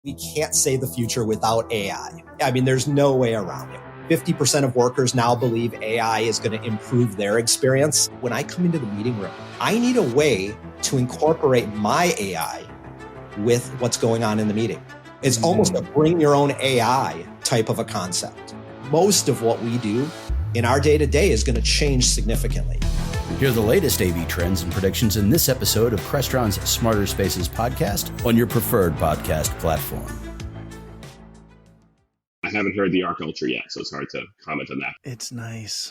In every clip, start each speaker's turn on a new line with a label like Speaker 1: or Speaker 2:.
Speaker 1: We can't say the future without AI. I mean, there's no way around it. 50% of workers now believe AI is going to improve their experience. When I come into the meeting room, I need a way to incorporate my AI with what's going on in the meeting. It's almost a bring your own AI type of a concept. Most of what we do in our day-to-day is going to change significantly.
Speaker 2: Hear the latest AV trends and predictions in this episode of Crestron's Smarter Spaces podcast on your preferred podcast platform.
Speaker 3: I haven't heard the Arc Ultra yet, so it's hard to comment on that.
Speaker 4: It's nice.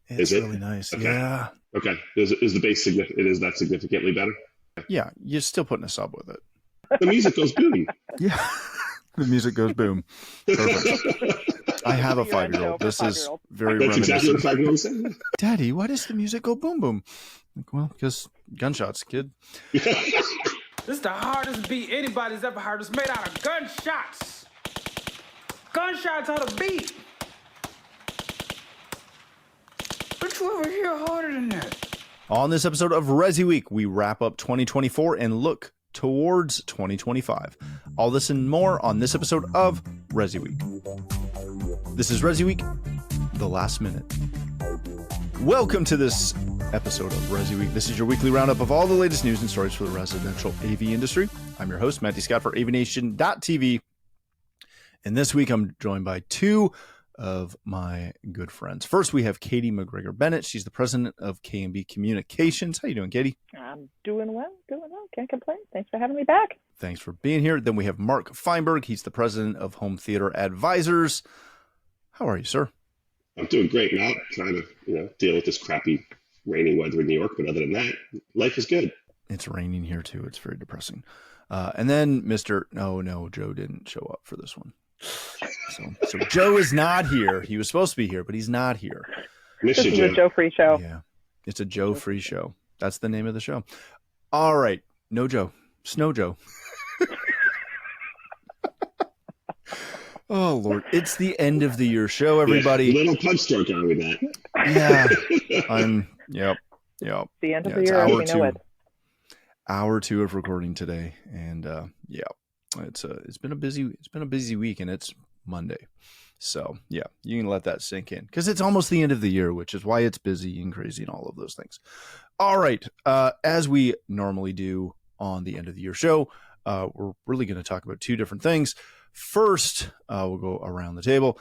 Speaker 4: It's really nice.
Speaker 3: Okay.
Speaker 4: Yeah.
Speaker 3: Okay. Is the bass that significantly better?
Speaker 4: Yeah. You're still putting a sub with it.
Speaker 3: The music goes boom.
Speaker 4: Yeah. The music goes boom. Perfect. I have a 5-year-old. This is very
Speaker 3: That's
Speaker 4: reminiscent.
Speaker 3: exactly what a 5-year-old said.
Speaker 4: Daddy, why does the music go boom boom? Like, well, because gunshots, kid.
Speaker 5: This is the hardest beat anybody's ever heard. It's made out of gunshots. Gunshots are the beat. Don't you ever hear harder than that?
Speaker 4: On this episode of ResiWeek, we wrap up 2024 and look towards 2025. All this and more on this episode of ResiWeek. This is ResiWeek, the last minute. Welcome to this episode of ResiWeek. This is your weekly roundup of all the latest news and stories for the residential AV industry. I'm your host, Matty Scott for AVNation.tv. And this week, I'm joined by two of my good friends. First, we have Katye McGregor-Bennett. She's the president of K&B Communications. How you doing, Katie?
Speaker 6: I'm doing well. Can't complain. Thanks for having me back.
Speaker 4: Thanks for being here. Then we have Mark Feinberg. He's the president of Home Theater Advisors. How are you, sir?
Speaker 3: I'm doing great now. Trying to deal with this crappy raining weather in New York, but other than that, life is good.
Speaker 4: It's raining here too. It's very depressing. And then Joe didn't show up for this one. So Joe is not here. He was supposed to be here, but he's not here.
Speaker 3: Miss
Speaker 6: This
Speaker 3: you,
Speaker 6: is
Speaker 3: Joe.
Speaker 6: a Joe Free show.
Speaker 4: Yeah, it's a Joe Free show. That's the name of the show. All right, no Joe, Snow Joe. Oh Lord, it's the end of the year show, everybody.
Speaker 3: Yeah, little punch stroke on with that.
Speaker 4: Yeah, yep.
Speaker 6: The end of
Speaker 4: Yeah,
Speaker 6: the
Speaker 4: it's
Speaker 6: year, as
Speaker 4: hour
Speaker 6: we know
Speaker 4: two.
Speaker 6: it.
Speaker 4: Hour 2 of recording today, and it's been a busy week, and it's Monday, so yeah, you can let that sink in because it's almost the end of the year, which is why it's busy and crazy and all of those things. All right, as we normally do on the end of the year show, we're really going to talk about two different things. First, we'll go around the table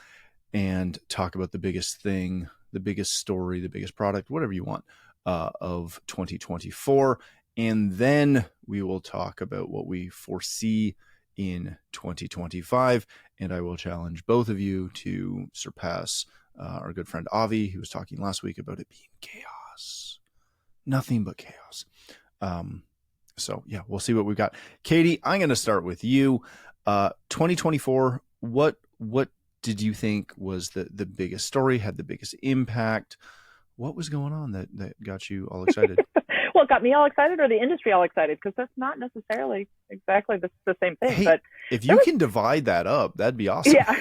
Speaker 4: and talk about the biggest thing, the biggest story, the biggest product, whatever you want, of 2024. And then we will talk about what we foresee in 2025. And I will challenge both of you to surpass our good friend Avi, who was talking last week about it being chaos. Nothing but chaos. So yeah, we'll see what we've got. Katie, I'm going to start with you. 2024, what did you think was the biggest story, had the biggest impact? What was going on that got you all excited?
Speaker 6: Well, it got me all excited, or the industry all excited, because that's not necessarily exactly the same thing.
Speaker 4: Hey,
Speaker 6: but
Speaker 4: if you can divide that up, that'd be awesome.
Speaker 6: Yeah.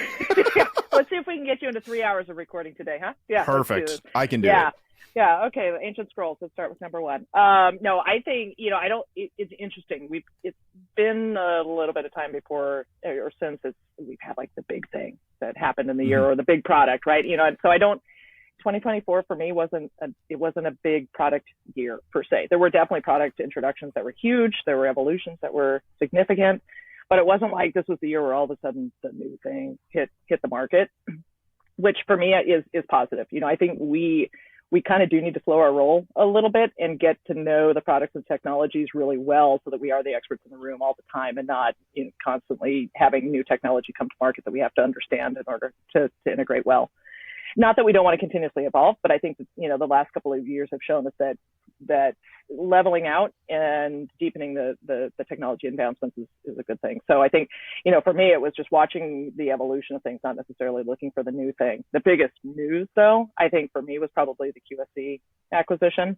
Speaker 6: Yeah. Let's see if we can get you into 3 hours of recording today, huh? Yeah.
Speaker 4: Perfect. I can do
Speaker 6: it.
Speaker 4: it.
Speaker 6: Yeah. Okay. The Ancient Scrolls. Let's start with number one. No, I think, it's interesting. It's been a little bit of time before or since we've had like the big thing that happened in the year, or the big product, right? And so 2024 for me wasn't a big product year per se. There were definitely product introductions that were huge. There were evolutions that were significant, but it wasn't like this was the year where all of a sudden the new thing hit the market, which for me is positive. I think we kind of do need to slow our roll a little bit and get to know the products and technologies really well, so that we are the experts in the room all the time, and not constantly having new technology come to market that we have to understand in order to integrate well. Not that we don't want to continuously evolve, but I think that, the last couple of years have shown us that leveling out and deepening the technology advancements is a good thing. So I think, for me, it was just watching the evolution of things, not necessarily looking for the new thing. The biggest news, though, I think for me was probably the QSC acquisition,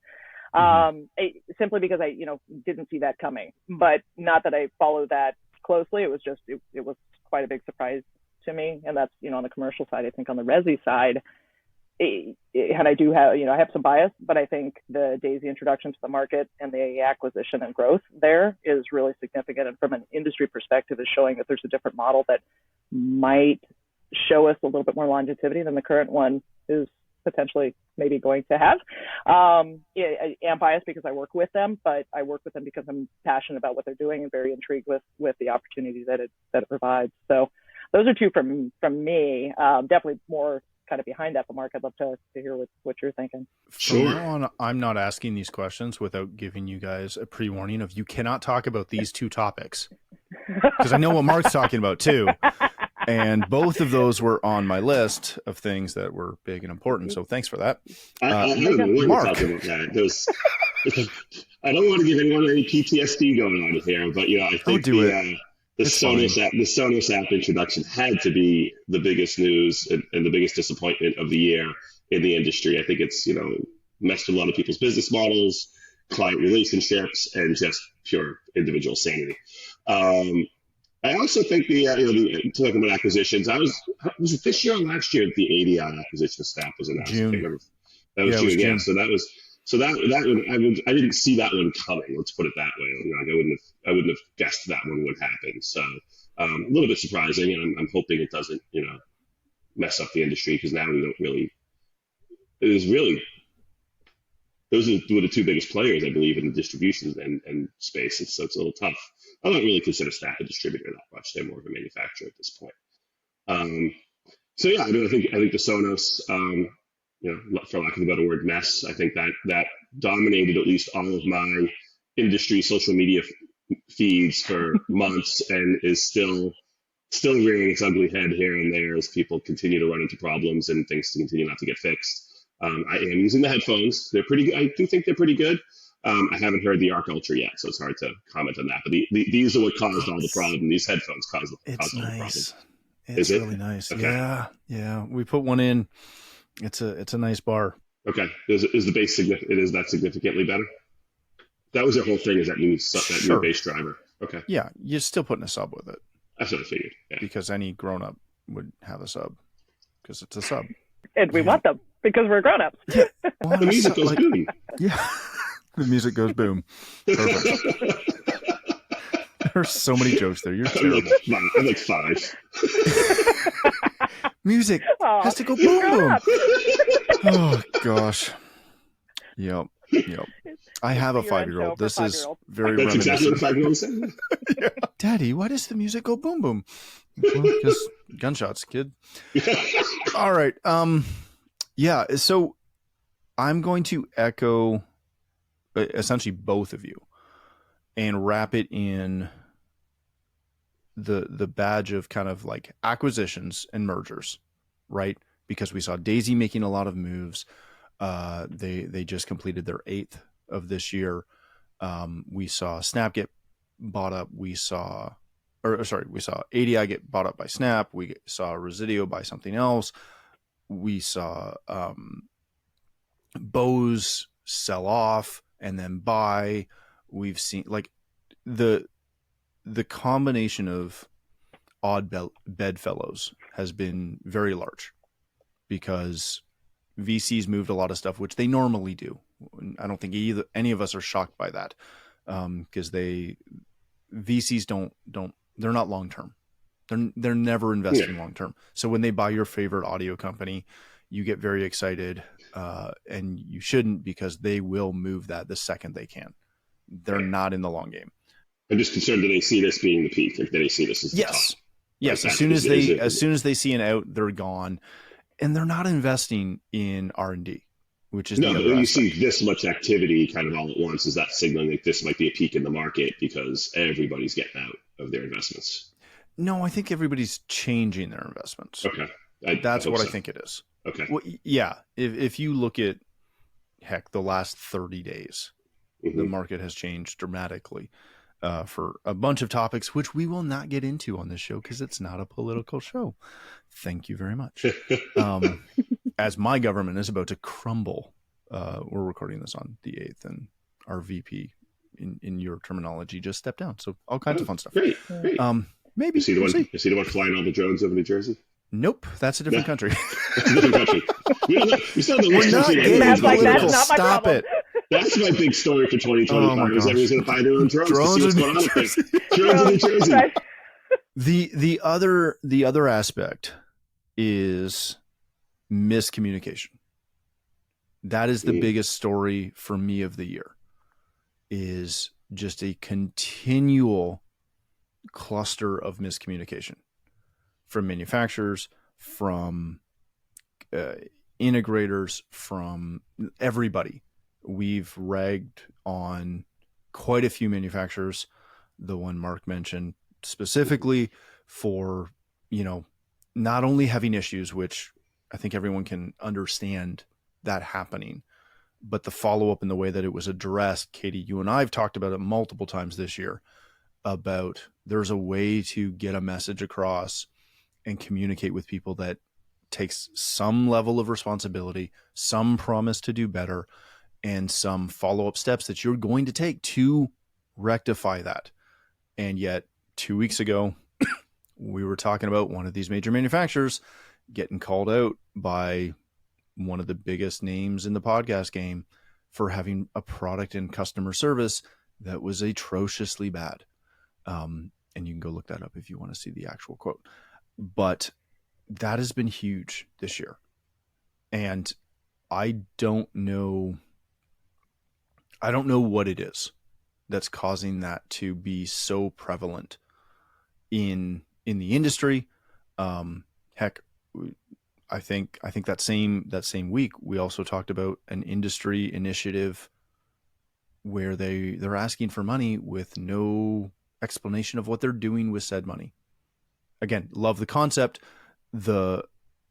Speaker 6: simply because I, didn't see that coming. But not that I followed that closely. It was just, it was quite a big surprise to me. And that's, on the commercial side. I think on the Resi side, and I do have, I have some bias, but I think the Daisy introduction to the market and the acquisition and growth there is really significant. And from an industry perspective is showing that there's a different model that might show us a little bit more longevity than the current one is potentially maybe going to have. I am biased because I work with them, but I work with them because I'm passionate about what they're doing and very intrigued with the opportunity that it provides. So those are two from me. Definitely more kind of behind that, but Mark, I'd love to hear what you're thinking.
Speaker 4: From now on, I'm not asking these questions without giving you guys a pre-warning of you cannot talk about these two topics, because I know what Mark's talking about too. And both of those were on my list of things that were big and important. So thanks for that.
Speaker 3: I don't know what
Speaker 4: Mark.
Speaker 3: you're talking about that. I don't want to give anyone any PTSD going on here, but I think the Sonos app introduction had to be the biggest news and the biggest disappointment of the year in the industry. I think it's messed with a lot of people's business models, client relationships, and just pure individual sanity. I also think talking about acquisitions, was it this year or last year that the ADI acquisition staff was announced?
Speaker 4: June.
Speaker 3: That was June.
Speaker 4: June.
Speaker 3: Yeah, so that one, I didn't see that one coming. Let's put it that way. I wouldn't have guessed that one would happen. So a little bit surprising, and I'm hoping it doesn't mess up the industry, because now we don't really. Those were the two biggest players, I believe, in the distribution and space. So it's a little tough. I don't really consider Snap a distributor that much. They're more of a manufacturer at this point. So yeah, I think the Sonos, for lack of a better word, mess. I think that dominated at least all of my industry social media feeds for months, and is still rearing its ugly head here and there as people continue to run into problems and things continue not to get fixed. I am using the headphones. They're pretty good. I do think they're pretty good. I haven't heard the Arc Ultra yet, so it's hard to comment on that. But these are what caused all the problem. These headphones caused all the problem.
Speaker 4: It's really nice. Okay. Yeah. We put one in. It's a nice bar.
Speaker 3: Okay. Is the bass that significantly better? That was their whole thing. Is that new bass driver? Okay.
Speaker 4: Yeah, you're still putting a sub with it.
Speaker 3: That's what I figured. Yeah.
Speaker 4: Because any grown up would have a sub, because it's a sub.
Speaker 6: And we want them because we're grown-ups.
Speaker 4: Yeah. Well,
Speaker 3: the music goes boom.
Speaker 4: Yeah. The music goes boom. Perfect. There's so many jokes there. You're terrible.
Speaker 3: I'm like 5.
Speaker 4: Music has to go boom boom. Oh gosh. Yep. I have a 5-year-old. This is very
Speaker 3: That's
Speaker 4: reminiscent.
Speaker 3: exactly what a 5-year-old said.
Speaker 4: Yeah. Daddy, why does the music go boom boom? Well, because gunshots, kid. All right. Yeah. So I'm going to echo essentially both of you and wrap it in the badge of kind of like acquisitions and mergers, right? Because we saw Daisy making a lot of moves. They just completed their 8th of this year. We saw Snap get bought up. We saw ADI get bought up by Snap. We saw Residio buy something else. We saw Bose sell off and then buy. We've seen like the combination of odd bedfellows has been very large, because VCs moved a lot of stuff, which they normally do. I don't think any of us are shocked by that, because VCs don't they're not long term. They're never investing long term. So when they buy your favorite audio company, you get very excited, and you shouldn't, because they will move that the second they can. They're not in the long game.
Speaker 3: I'm just concerned, do they see this being the peak? Like, do they see this as the top?
Speaker 4: Yes. As soon as they see an out, they're gone, and they're not investing in R&D, which is
Speaker 3: no. But when you see this much activity kind of all at once, is that signaling that this might be a peak in the market because everybody's getting out of their investments?
Speaker 4: No, I think everybody's changing their investments.
Speaker 3: Okay,
Speaker 4: that's what I think it is.
Speaker 3: Okay.
Speaker 4: Well, yeah. If you look at the last 30 days, the market has changed dramatically. For a bunch of topics, which we will not get into on this show because it's not a political show. Thank you very much. As my government is about to crumble, we're recording this on the 8th, and our VP, in your terminology, just stepped down. So all kinds of fun stuff.
Speaker 3: Great.
Speaker 4: Maybe.
Speaker 3: You see the one flying all the drones over New Jersey?
Speaker 4: Nope, that's a different country.
Speaker 3: That's a different country. We still have the worst country in
Speaker 6: That's
Speaker 3: everything.
Speaker 6: not my
Speaker 4: Stop
Speaker 6: problem.
Speaker 4: it.
Speaker 3: That's my big story for 2025 is everyone's going to buy their own drones to see what's going on up there. Drones in New Jersey.
Speaker 6: Right.
Speaker 4: The other aspect is miscommunication. That is the biggest story for me of the year, is just a continual cluster of miscommunication from manufacturers, from integrators, from everybody. We've ragged on quite a few manufacturers, the one Mark mentioned specifically, for, not only having issues, which I think everyone can understand that happening, but the follow-up in the way that it was addressed. Katie, you and I have talked about it multiple times this year, about there's a way to get a message across and communicate with people that takes some level of responsibility, some promise to do better, and some follow-up steps that you're going to take to rectify that. And yet 2 weeks ago, we were talking about one of these major manufacturers getting called out by one of the biggest names in the podcast game for having a product and customer service that was atrociously bad. And you can go look that up if you want to see the actual quote. But that has been huge this year. And I don't know what it is that's causing that to be so prevalent in the industry. Heck, I think that same week we also talked about an industry initiative where they're asking for money with no explanation of what they're doing with said money. Again, love the concept. The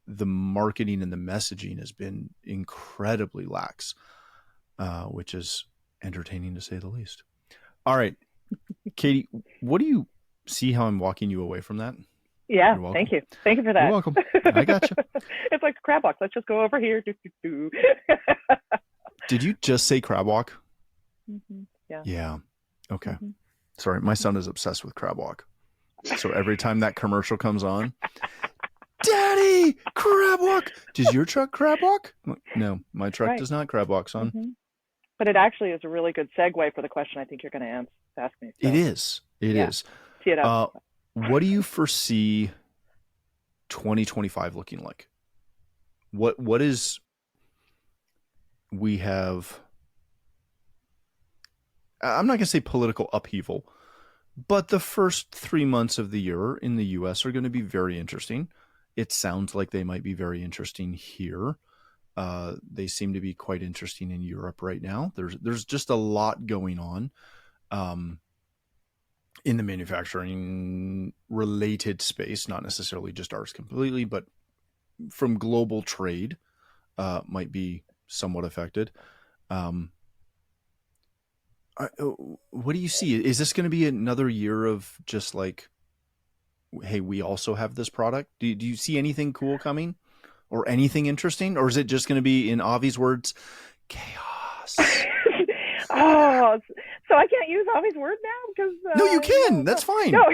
Speaker 4: marketing and the messaging has been incredibly lax, which is entertaining to say the least. All right, Katie, what do you see how I'm walking you away from that?
Speaker 6: Yeah, thank you. Thank you for that.
Speaker 4: You're welcome. I got you.
Speaker 6: It's like crab walk. Let's just go over here.
Speaker 4: Did you just say crab walk?
Speaker 6: Mm-hmm. Yeah.
Speaker 4: Yeah. Okay.
Speaker 6: Mm-hmm.
Speaker 4: Sorry, my son is obsessed with crab walk. So every time that commercial comes on, Daddy, crab walk. Does your truck crab walk? No, my truck does not crab walk, son.
Speaker 6: Mm-hmm. But it actually is a really good segue for the question I think you're going to ask me. So.
Speaker 4: It is. It is.
Speaker 6: Tee it up.
Speaker 4: What do you foresee 2025 looking like? What is, we have, I'm not going to say political upheaval, but the first 3 months of the year in the US are going to be very interesting. It sounds like they might be very interesting here. They seem to be quite interesting in Europe right now. There's just a lot going on in the manufacturing related space, not necessarily just ours completely, but from global trade might be somewhat affected. What do you see? Is this going to be another year of just like, hey, we also have this product? Do you see anything cool coming or anything interesting? Or is it just going to be, in Avi's words, chaos?
Speaker 6: Oh, so I can't use Avi's word now? Because
Speaker 4: no, you can. That's fine.
Speaker 6: No.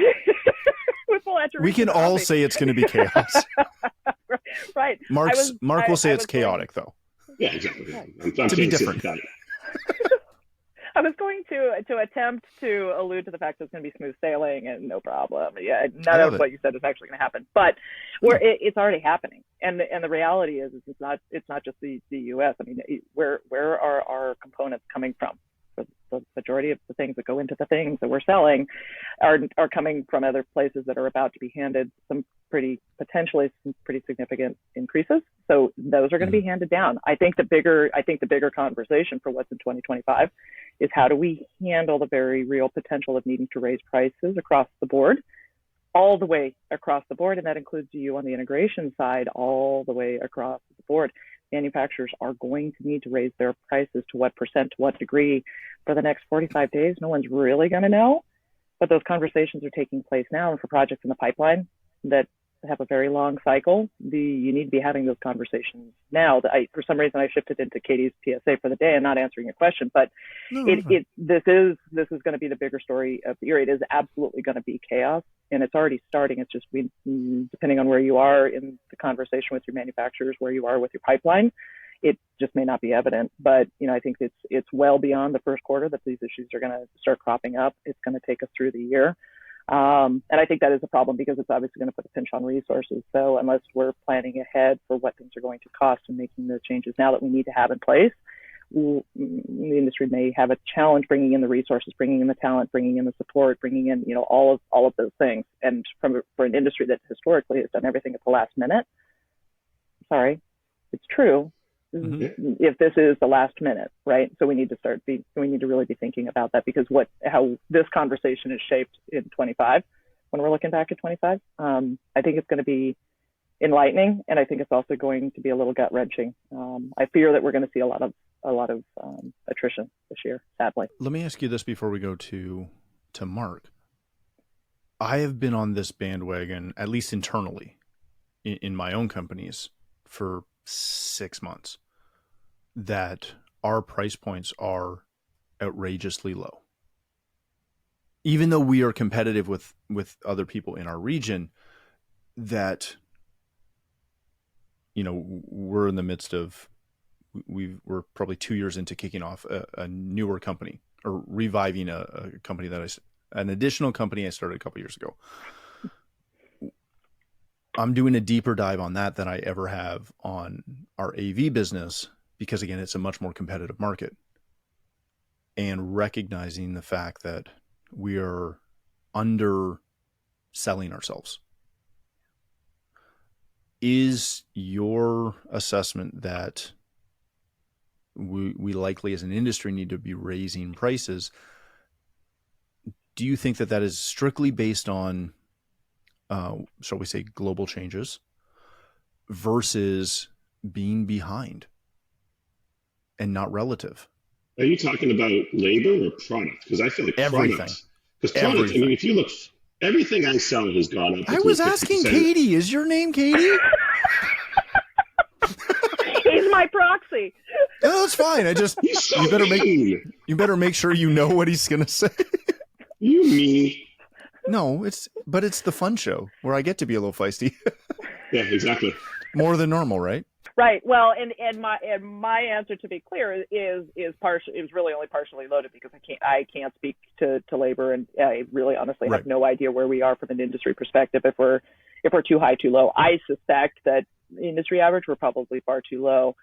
Speaker 4: We can all say it's going to be chaos.
Speaker 6: Right.
Speaker 4: Mark will say it's chaotic, though.
Speaker 3: Yeah, exactly.
Speaker 6: Right.
Speaker 3: I'm
Speaker 4: to be different.
Speaker 6: I was going to attempt to allude to the fact that it's going to be smooth sailing and no problem. Yeah, none of what you said is actually going to happen, but it's already happening. And the reality is it's not just the U.S. I mean, where are our components coming from? The majority of the things that go into the things that we're selling are coming from other places that are about to be handed potentially some pretty significant increases. So those are going to be handed down. I think the bigger conversation for what's in 2025 is how do we handle the very real potential of needing to raise prices across the board, all the way across the board. And that includes you on the integration side, all the way across the board. Manufacturers are going to need to raise their prices to what percent, to what degree for the next 45 days. No one's really going to know, but those conversations are taking place now. And for projects in the pipeline that have a very long cycle. You need to be having those conversations now. For some reason, I shifted into Katie's PSA for the day and not answering your question, but this is going to be the bigger story of the year. It is absolutely going to be chaos, and it's already starting. It's just depending on where you are in the conversation with your manufacturers, where you are with your pipeline, it just may not be evident. But I think it's well beyond the first quarter that these issues are going to start cropping up. It's going to take us through the year. And I think that is a problem because it's obviously going to put a pinch on resources. So unless we're planning ahead for what things are going to cost and making the changes now that we need to have in place, the industry may have a challenge bringing in the resources, bringing in the talent, bringing in the support, bringing in, all of those things. And for an industry that historically has done everything at the last minute, sorry, it's true. Mm-hmm. If this is the last minute, right? So we need to really be thinking about that, because how this conversation is shaped in 25, when we're looking back at 25, I think it's going to be enlightening, and I think it's also going to be a little gut wrenching. I fear that we're going to see a lot of attrition this year, sadly.
Speaker 4: Let me ask you this before we go to Mark. I have been on this bandwagon, at least internally, in my own companies for 6 months, that our price points are outrageously low. Even though we are competitive with other people in our region, that, we're in the midst of, we're probably 2 years into kicking off a newer company, or reviving a company an additional company I started a couple years ago. I'm doing a deeper dive on that than I ever have on our AV business, because again, it's a much more competitive market, and recognizing the fact that we are underselling ourselves. Is your assessment that we likely as an industry need to be raising prices? Do you think that is strictly based on shall we say global changes versus being behind and not relative?
Speaker 3: Are you talking about labor or product? Because I feel like
Speaker 4: everything.
Speaker 3: Because product, I mean, if you look, everything I sell has gone up.
Speaker 4: I was asking Katie. Is your name Katie?
Speaker 6: He's my proxy.
Speaker 4: No, it's fine. You better make sure you know what he's gonna say.
Speaker 3: You me.
Speaker 4: No, it's the fun show where I get to be a little feisty.
Speaker 3: Yeah, exactly.
Speaker 4: More than normal, right?
Speaker 6: Right. Well, and my answer, to be clear, is partial. It was really only partially loaded because I can't speak to labor, and I really honestly have no idea where we are from an industry perspective. If we're too high, too low, I suspect that industry average, we're probably far too low.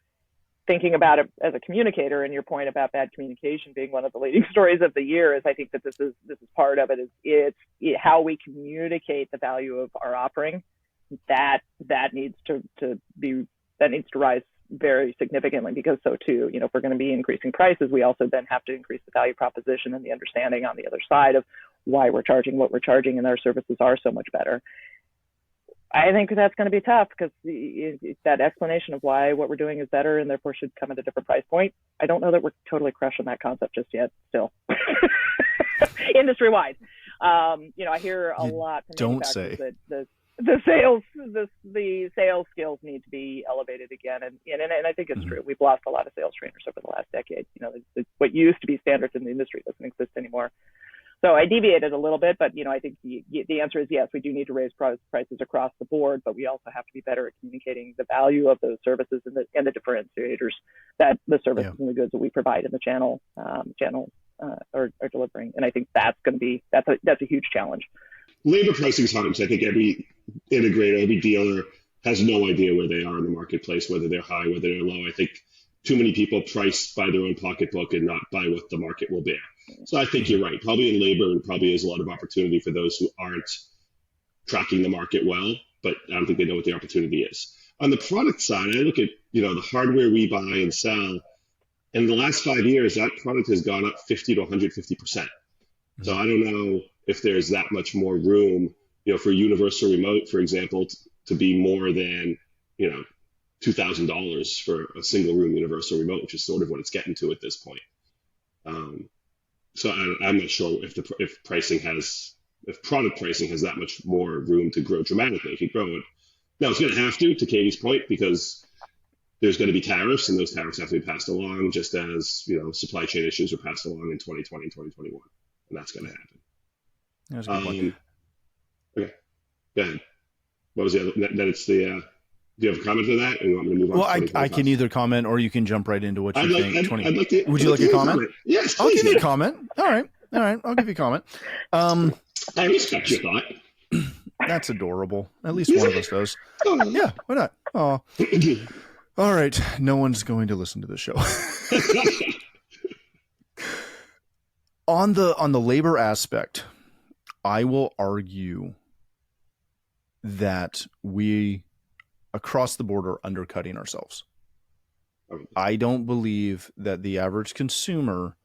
Speaker 6: Thinking about it as a communicator, and your point about bad communication being one of the leading stories of the year, is I think that this is part of it. It's how we communicate the value of our offering. That needs to rise very significantly, because so too, if we're going to be increasing prices, we also then have to increase the value proposition and the understanding on the other side of why we're charging what we're charging, and our services are so much better. I think that's going to be tough, because that explanation of why what we're doing is better and therefore should come at a different price point, I don't know that we're totally crushing that concept just yet, still. Industry-wide. I hear a lot from manufacturers that the sales skills need to be elevated again, and I think it's true. We've lost a lot of sales trainers over the last decade. What used to be standards in the industry doesn't exist anymore. So I deviated a little bit, but I think the answer is yes. We do need to raise prices across the board, but we also have to be better at communicating the value of those services and the differentiators that the services and the goods that we provide in the channel are delivering. And I think that's a huge challenge.
Speaker 3: Labor pricing times. I think every integrator, every dealer has no idea where they are in the marketplace, whether they're high, whether they're low. I think too many people price by their own pocketbook and not by what the market will bear. So I think you're right. Probably in labor, there probably is a lot of opportunity for those who aren't tracking the market well, but I don't think they know what the opportunity is. On the product side, I look at the hardware we buy and sell. In the last 5 years, that product has gone up 50 to 150%. So I don't know if there's that much more room, for universal remote, for example, to be more than, $2,000 for a single room universal remote, which is sort of what it's getting to at this point. So I'm not sure if pricing has if product pricing has that much more room to grow dramatically. If you grow it, now it's going to have to Katie's point, because there's going to be tariffs, and those tariffs have to be passed along, just as supply chain issues were passed along in 2020 and 2021, and that's going to happen.
Speaker 4: That's a good point.
Speaker 3: Okay, go ahead. What was the other? Then it's the. Do you have a comment on that, or you want me to move on?
Speaker 4: Well, I can either comment, or you can jump right into what you think.
Speaker 3: I'd like to.
Speaker 4: Would you like a comment?
Speaker 3: Yes, please.
Speaker 4: I'll give you a comment. All right. I'll give you a comment.
Speaker 3: I respect your thought.
Speaker 4: That's adorable. At least one of us does. Yeah, why not? Oh. All right. No one's going to listen to the show. On the labor aspect, I will argue that we across the board are undercutting ourselves. I don't believe that the average consumer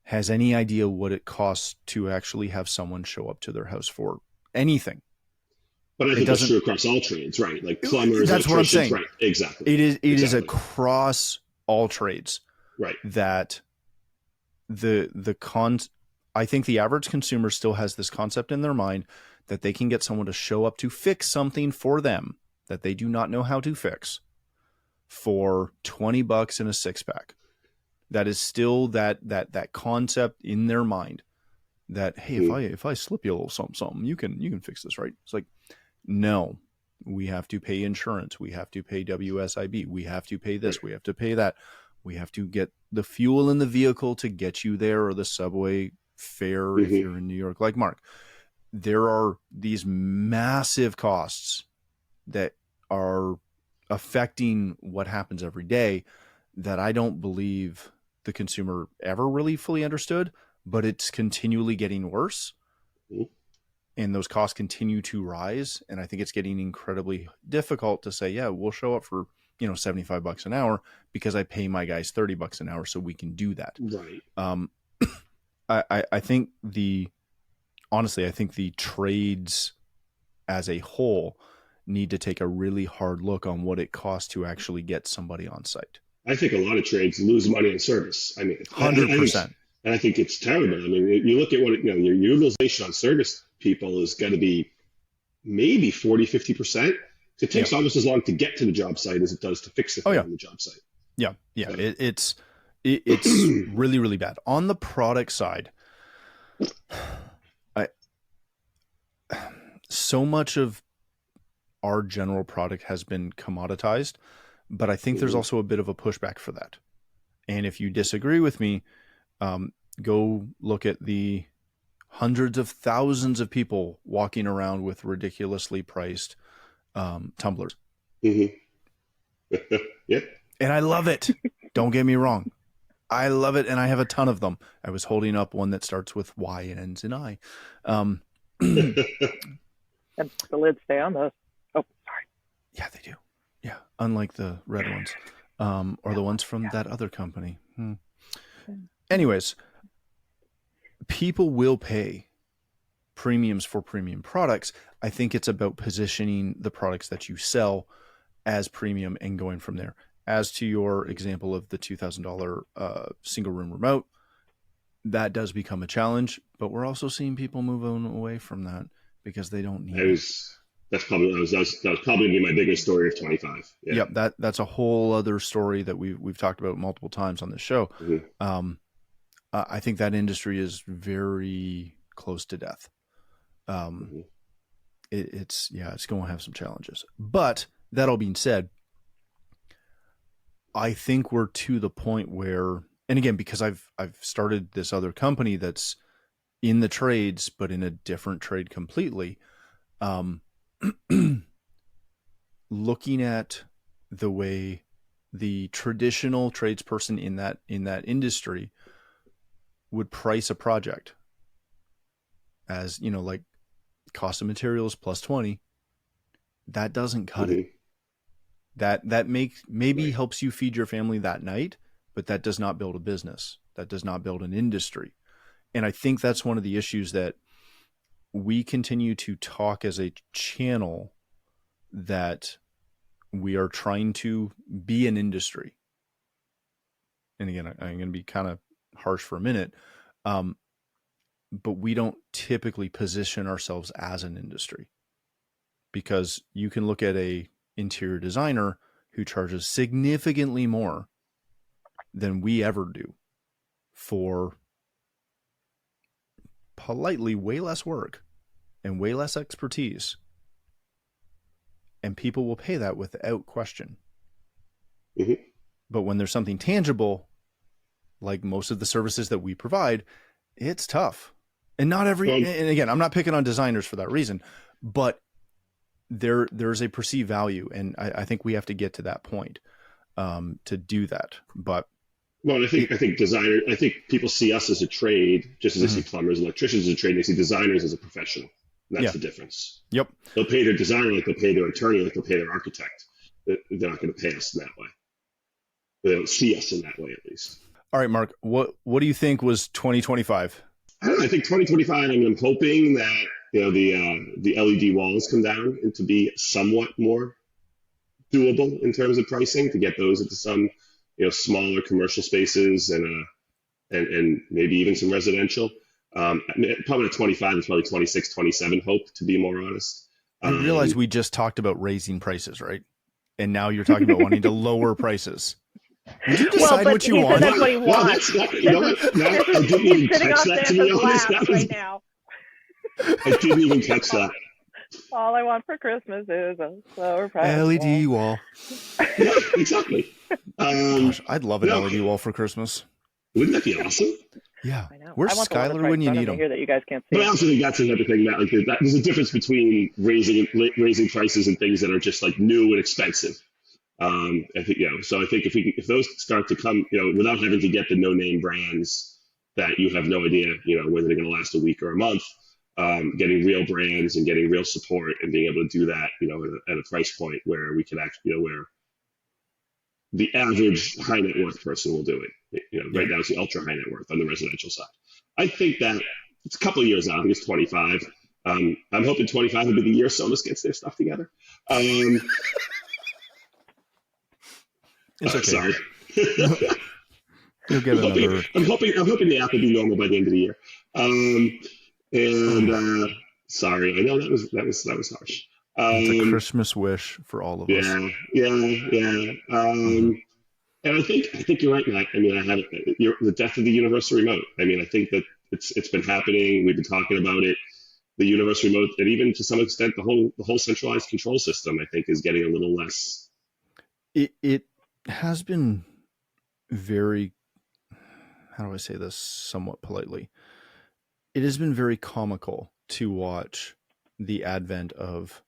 Speaker 4: has any idea what it costs to actually have someone show up to their house for anything.
Speaker 3: But I think that's true across all trades, right? Like plumbers,
Speaker 4: that's what I'm saying.
Speaker 3: Right, exactly.
Speaker 4: It is across all trades,
Speaker 3: right?
Speaker 4: That I think the average consumer still has this concept in their mind that they can get someone to show up to fix something for them that they do not know how to fix for $20 in a 6-pack. That is still that concept in their mind that, hey, if I slip you a little something, you can fix this, right? It's like, no, we have to pay insurance. We have to pay WSIB. We have to pay this. We have to pay that. We have to get the fuel in the vehicle to get you there, or the subway fare if you're in New York, like Mark. There are these massive costs that are affecting what happens every day that I don't believe the consumer ever really fully understood, but it's continually getting worse. And those costs continue to rise. And I think it's getting incredibly difficult to say, yeah, we'll show up for, $75 an hour because I pay my guys $30 an hour so we can do that.
Speaker 3: Right.
Speaker 4: I think honestly, I think the trades as a whole need to take a really hard look on what it costs to actually get somebody on site.
Speaker 3: I think a lot of trades lose money on service. I mean,
Speaker 4: 100%.
Speaker 3: And I think it's terrible. I mean, you look at what, your utilization on service people is going to be maybe 40, 50%. It takes almost as long to get to the job site as it does to fix the thing on the job site.
Speaker 4: Yeah. It's really, really bad. On the product side, so much of our general product has been commoditized, but I think there's also a bit of a pushback for that. And if you disagree with me, go look at the hundreds of thousands of people walking around with ridiculously priced tumblers.
Speaker 3: Yeah.
Speaker 4: And I love it. Don't get me wrong. I love it. And I have a ton of them. I was holding up one that starts with Y and ends in I.
Speaker 6: And the lids stay on those. Oh, sorry.
Speaker 4: Yeah, they do. Yeah. Unlike the red ones, or the ones from that other company. Anyways, people will pay premiums for premium products. I think it's about positioning the products that you sell as premium and going from there. As to your example of the $2,000 single room remote, that does become a challenge, but we're also seeing people move away from that because they don't need it.
Speaker 3: That's probably be my biggest story of 25. Yeah.
Speaker 4: Yep, that's a whole other story that we've talked about multiple times on this show. I think that industry is very close to death. It's going to have some challenges. But that all being said, I think we're to the point where, and again, because I've started this other company that's in the trades, but in a different trade completely, looking at the way the traditional tradesperson in that industry would price a project as, like cost of materials plus 20, that doesn't cut it. That maybe helps you feed your family that night, but that does not build a business. That does not build an industry. And I think that's one of the issues that we continue to talk as a channel, that we are trying to be an industry. And again, I'm going to be kind of harsh for a minute. but we don't typically position ourselves as an industry, because you can look at a interior designer who charges significantly more than we ever do for politely way less work and way less expertise. And people will pay that without question.
Speaker 3: Mm-hmm.
Speaker 4: But when there's something tangible, like most of the services that we provide, it's tough. And not every, and again, I'm not picking on designers for that reason, but there's a perceived value. And I think we have to get to that point to do that. But
Speaker 3: well, I think people see us as a trade, just as they see plumbers, electricians as a trade. They see designers as a professional. And that's the difference.
Speaker 4: Yep.
Speaker 3: They'll pay their designer like they'll pay their attorney, like they'll pay their architect. They're not going to pay us in that way. They don't see us in that way, at least.
Speaker 4: All right, Mark, what do you think was 2025?
Speaker 3: I don't know. I think 2025, I'm hoping that, the LED walls come down and to be somewhat more doable in terms of pricing, to get those into some, smaller commercial spaces and maybe even some residential. Probably not 25, it's probably 26, 27 hope, to be more honest.
Speaker 4: You realize we just talked about raising prices, right? And now you're talking about wanting to lower prices. Did you decide what you want?
Speaker 6: That's what he wants.
Speaker 3: You know what? Now, I didn't even catch that, to be honest.
Speaker 6: Right now.
Speaker 3: I didn't even catch that.
Speaker 6: All I want for Christmas is a lower price.
Speaker 4: LED wall.
Speaker 3: Yeah, exactly.
Speaker 4: Gosh, I'd love an LED wall for Christmas.
Speaker 3: Wouldn't that be awesome?
Speaker 4: Yeah.
Speaker 6: I know.
Speaker 4: Where's Skylar when you need him?
Speaker 6: Here that you guys can't see.
Speaker 3: But I also think that's another thing that, there's a difference between raising prices and things that are just like new and expensive. I think, so I think if those start to come, without having to get the no-name brands that you have no idea, whether they're going to last a week or a month, getting real brands and getting real support and being able to do that, at a price point where we can actually, where the average high net worth person will do it. Right now it's the ultra high net worth on the residential side. I think that it's a couple of years out. I think it's 25. I'm hoping 25 will be the year Sonos gets their stuff together.
Speaker 4: It's okay.
Speaker 3: Sorry.
Speaker 4: You'll get another.
Speaker 3: I'm hoping the app will be normal by the end of the year. Sorry, I know that was harsh.
Speaker 4: It's a Christmas wish for all of us.
Speaker 3: Yeah. And I think you're right, Matt. I mean, the death of the universal remote. I mean, I think that it's been happening. We've been talking about it. The universal remote, and even to some extent, the whole centralized control system, I think, is getting a little less.
Speaker 4: It has been very, how do I say this somewhat politely? It has been very comical to watch the advent of,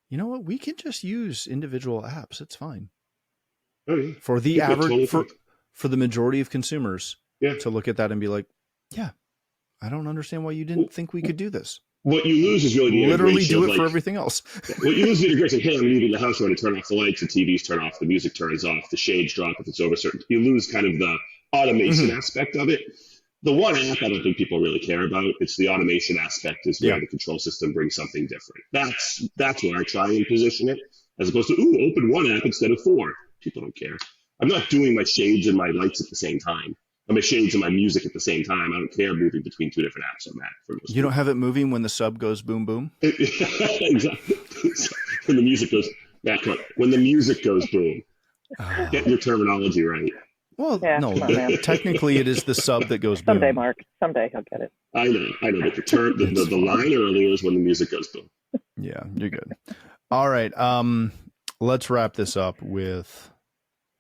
Speaker 4: you know what, we can just use individual apps. It's fine.
Speaker 3: Oh, yeah.
Speaker 4: For the average, for the majority of consumers to look at that and be like, yeah, I don't understand why you didn't think we could do this.
Speaker 3: What you lose is really the
Speaker 4: literally do it for everything else.
Speaker 3: What you lose is the integration. Hey, I'm leaving the house, I want to turn off the lights, the TVs turn off, the music turns off, the shades drop if it's over certain. You lose kind of the automation aspect of it. The one app I don't think people really care about. It's the automation aspect is where the control system brings something different. That's where I try and position it, as opposed to open one app instead of 4. People don't care. I'm not doing my shades and my lights at the same time. Or my shades and my music at the same time. I don't care moving between 2 different apps on Mac.
Speaker 4: You don't have it moving when the sub goes boom boom?
Speaker 3: Exactly. When the music goes back up. When the music goes boom. Get your terminology right.
Speaker 4: Well, no, technically it is the sub that goes boom.
Speaker 6: Someday, Mark. Someday he'll get it.
Speaker 3: I know. But the line earlier is when the music goes boom.
Speaker 4: Yeah, you're good. All right. Let's wrap this up with,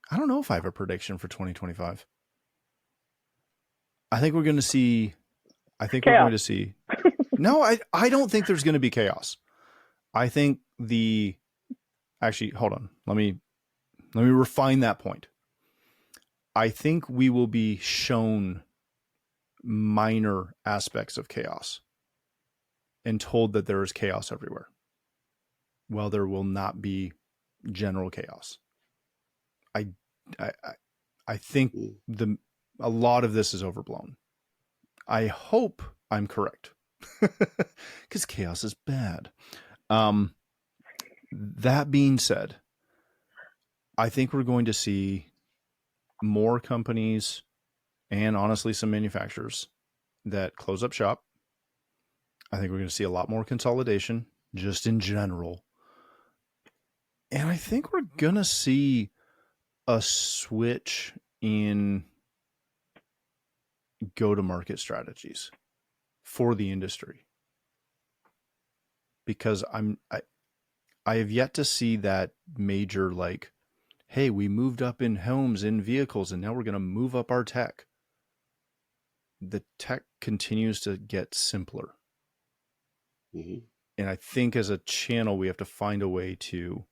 Speaker 4: I don't know if I have a prediction for 2025. I think we're going to see, no, I don't think there's going to be chaos. I think actually, hold on. Let me refine that point. I think we will be shown minor aspects of chaos and told that there is chaos everywhere. Well, there will not be general chaos. I think a lot of this is overblown. I hope I'm correct, because chaos is bad. That being said, I think we're going to see more companies and honestly some manufacturers that close up shop I think we're going to see a lot more consolidation just in general. And I think we're going to see a switch in go-to-market strategies for the industry. Because I have yet to see that major, like, hey, we moved up in homes, in vehicles, and now we're going to move up our tech. The tech continues to get simpler.
Speaker 3: Mm-hmm.
Speaker 4: And I think as a channel, we have to find a way to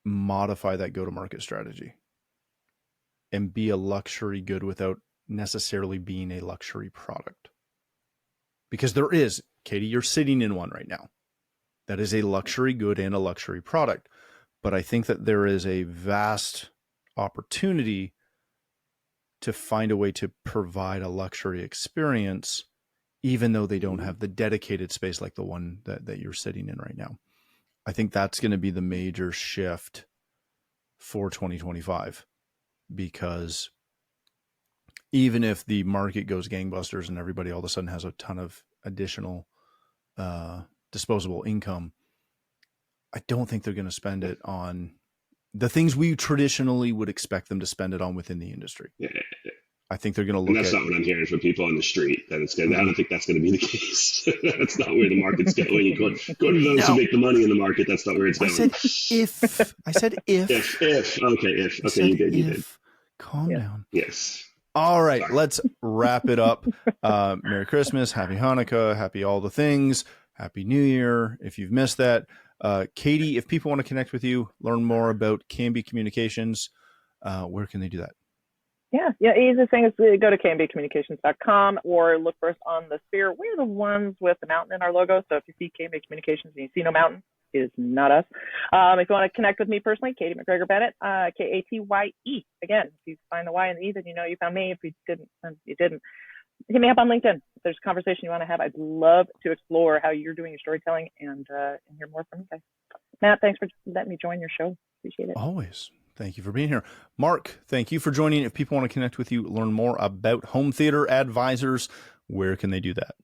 Speaker 4: modify that go-to-market strategy and be a luxury good without necessarily being a luxury product. Because there is, Katie, you're sitting in one right now. That is a luxury good and a luxury product. But I think that there is a vast opportunity to find a way to provide a luxury experience, even though they don't have the dedicated space like the one that you're sitting in right now. I think that's going to be the major shift for 2025, because even if the market goes gangbusters and everybody all of a sudden has a ton of additional disposable income, I don't think they're going to spend it on the things we traditionally would expect them to spend it on within the industry.
Speaker 3: Yeah.
Speaker 4: I think they're going to look
Speaker 3: and that's not what I'm hearing from people on the street. That it's going. I don't think that's going to be the case. That's not where the market's going. Go to those who make the money in the market. That's not where it's going.
Speaker 4: I said if.
Speaker 3: If. Okay, if. Okay, you did.
Speaker 4: Calm down.
Speaker 3: Yes.
Speaker 4: All right, let's wrap it up. Merry Christmas, Happy Hanukkah, Happy all the things, Happy New Year. If you've missed that, Katie, if people want to connect with you, learn more about Canby Communications, where can they do that?
Speaker 6: Yeah. Easiest thing is to go to kmbcommunications.com or look for us on the Sphere. We're the ones with the mountain in our logo. So if you see KB Communications and you see no mountain, it is not us. If you want to connect with me personally, Katye McGregor-Bennett, Katye. Again, if you find the Y and the E, then you know you found me. If you didn't, then you didn't. Hit me up on LinkedIn. If there's a conversation you want to have, I'd love to explore how you're doing your storytelling and hear more from you guys. Matt, thanks for letting me join your show. Appreciate it.
Speaker 4: Always. Thank you for being here. Mark, thank you for joining. If people want to connect with you, learn more about Home Theater Advisors, where can they do that?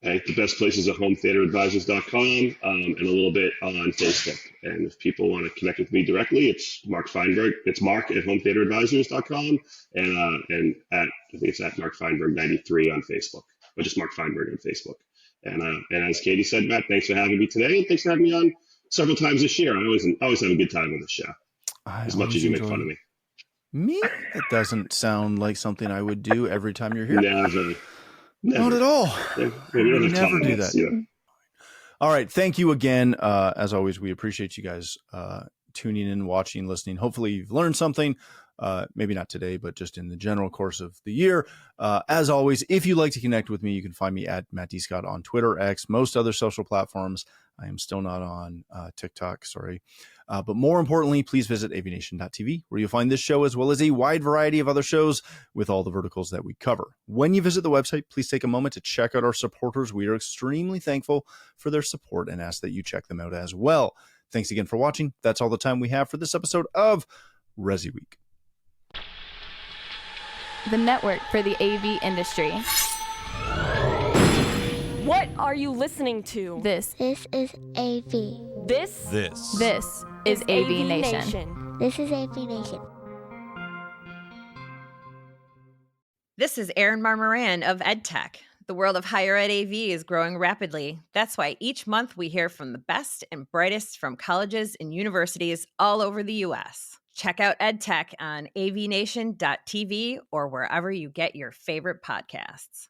Speaker 3: I think the best place is at hometheateradvisors.com and a little bit on Facebook. And if people want to connect with me directly, it's Mark Feinberg. It's Mark at hometheateradvisors.com and I think it's at Mark Feinberg 93 on Facebook, or just Mark Feinberg on Facebook. And as Katie said, Matt, thanks for having me today, and thanks for having me on several times this year. I always have a good time on this show, as much as you make fun of me.
Speaker 4: Me? It doesn't sound like something I would do every time you're here.
Speaker 3: Never.
Speaker 4: Not at all.
Speaker 3: We
Speaker 4: never do that. Yeah. All right. Thank you again. As always, we appreciate you guys tuning in, watching, listening. Hopefully you've learned something. Maybe not today, but just in the general course of the year. As always, if you'd like to connect with me, you can find me at Matt D. Scott on Twitter, X, most other social platforms. I am still not on TikTok, sorry. But more importantly, please visit AVNation.tv, where you'll find this show as well as a wide variety of other shows with all the verticals that we cover. When you visit the website, please take a moment to check out our supporters. We are extremely thankful for their support and ask that you check them out as well. Thanks again for watching. That's all the time we have for this episode of ResiWeek,
Speaker 7: the network for the AV industry.
Speaker 8: What are you listening to?
Speaker 7: This
Speaker 9: is AV.
Speaker 8: This
Speaker 7: is AVNation.
Speaker 9: This is AVNation.
Speaker 10: This is Erin Marmoran of EdTech. The world of higher ed AV is growing rapidly. That's why each month we hear from the best and brightest from colleges and universities all over the U.S. Check out EdTech on avnation.tv or wherever you get your favorite podcasts.